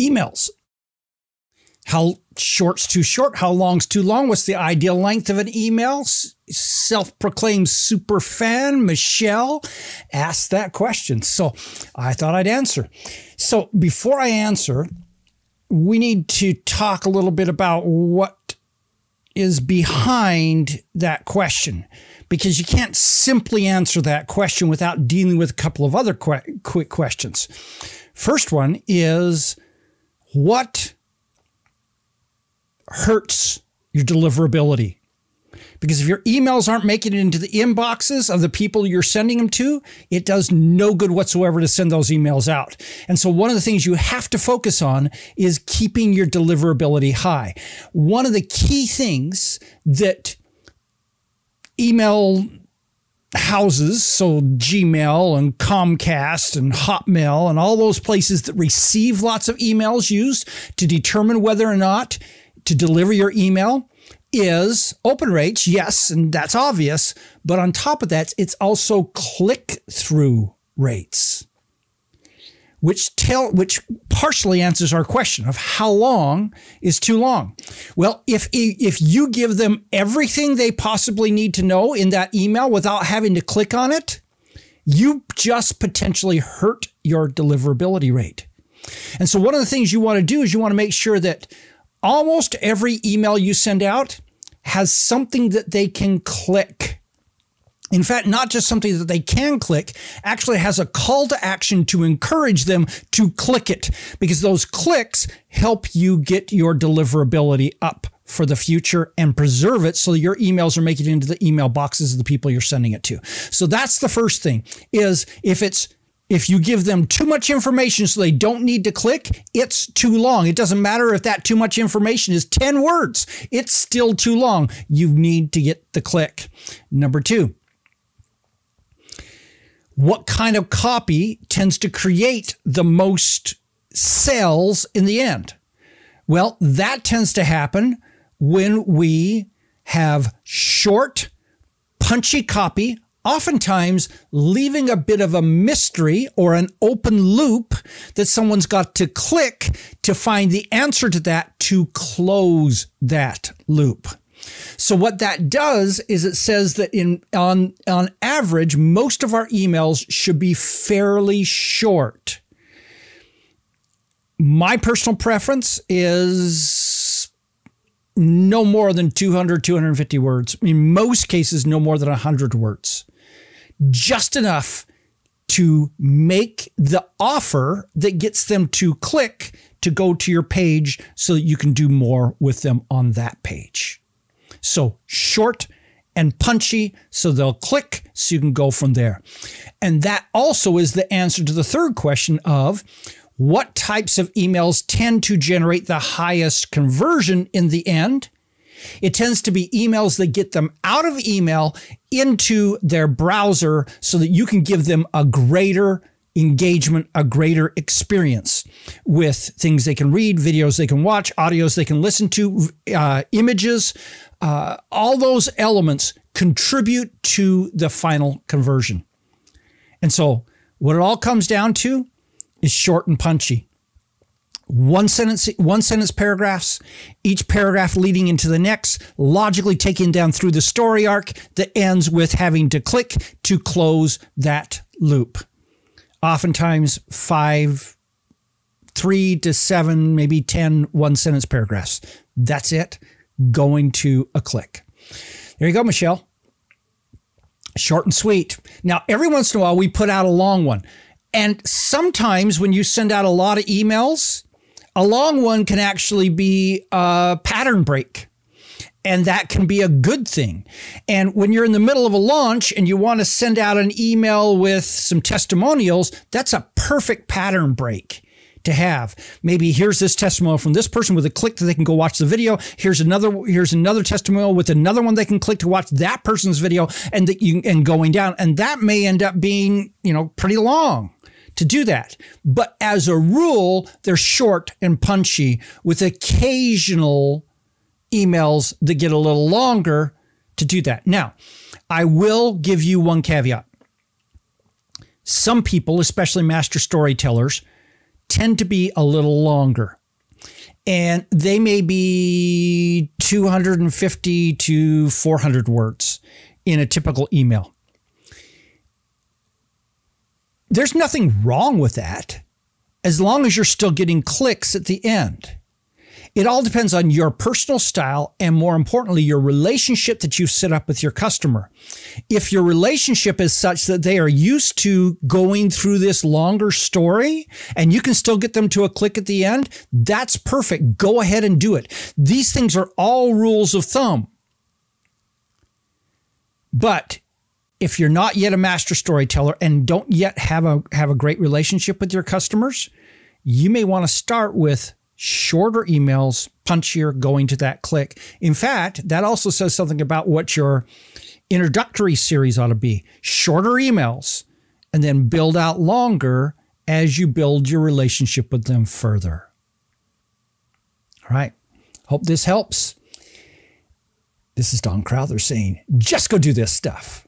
Emails. How short's too short? How long's too long? What's the ideal length of an email? Self-proclaimed super fan Michelle asked that question. So I thought I'd answer. So before I answer, we need to talk a little bit about what is behind that question, because you can't simply answer that question without dealing with a couple of other quick questions. First one is, what hurts your deliverability? Because if your emails aren't making it into the inboxes of the people you're sending them to, it does no good whatsoever to send those emails out. And so one of the things you have to focus on is keeping your deliverability high. One of the key things that email houses, so Gmail and Comcast and Hotmail and all those places that receive lots of emails used to determine whether or not to deliver your email, is open rates. Yes, and that's obvious. But on top of that, it's also click-through rates, which partially answers our question of how long is too long. Well, if you give them everything they possibly need to know in that email without having to click on it, you just potentially hurt your deliverability rate. And so one of the things you want to do is you want to make sure that almost every email you send out has something that they can click. In fact, not just something that they can click, actually has a call to action to encourage them to click it, because those clicks help you get your deliverability up for the future and preserve it so your emails are making it into the email boxes of the people you're sending it to. So that's the first thing, is if you give them too much information so they don't need to click, it's too long. It doesn't matter if that too much information is 10 words. It's still too long. You need to get the click. Number two, what kind of copy tends to create the most sales in the end? Well, that tends to happen when we have short, punchy copy, oftentimes leaving a bit of a mystery or an open loop that someone's got to click to find the answer to that, to close that loop. So what that does is it says that on average, most of our emails should be fairly short. My personal preference is no more than 200, 250 words. In most cases, no more than 100 words. Just enough to make the offer that gets them to click to go to your page so that you can do more with them on that page. So short and punchy, so they'll click, so you can go from there. And that also is the answer to the third question of what types of emails tend to generate the highest conversion in the end. It tends to be emails that get them out of email into their browser so that you can give them a greater engagement, a greater experience with things they can read, videos they can watch, audios they can listen to, images. All those elements contribute to the final conversion. And so what it all comes down to is short and punchy. One sentence paragraphs, each paragraph leading into the next, logically taken down through the story arc that ends with having to click to close that loop. Oftentimes 3 to 7, maybe 10 one-sentence paragraphs. That's it, going to a click. There you go, Michelle. Short and sweet. Now, every once in a while, we put out a long one. And sometimes when you send out a lot of emails, a long one can actually be a pattern break. And that can be a good thing. And when you're in the middle of a launch and you want to send out an email with some testimonials, that's a perfect pattern break to have. Maybe here's this testimonial from this person with a click that they can go watch the video. Here's another testimonial with another one they can click to watch that person's video, and going down. And that may end up being, pretty long to do that. But as a rule, they're short and punchy with occasional emails that get a little longer to do that. Now, I will give you one caveat. Some people, especially master storytellers, tend to be a little longer. And they may be 250 to 400 words in a typical email. There's nothing wrong with that, as long as you're still getting clicks at the end. It all depends on your personal style and, more importantly, your relationship that you've set up with your customer. If your relationship is such that they are used to going through this longer story and you can still get them to a click at the end, that's perfect. Go ahead and do it. These things are all rules of thumb. But if you're not yet a master storyteller and don't yet have a great relationship with your customers, you may want to start with shorter emails, punchier, going to that click. In fact, that also says something about what your introductory series ought to be. Shorter emails, and then build out longer as you build your relationship with them further. All right. Hope this helps. This is Don Crowther saying, just go do this stuff.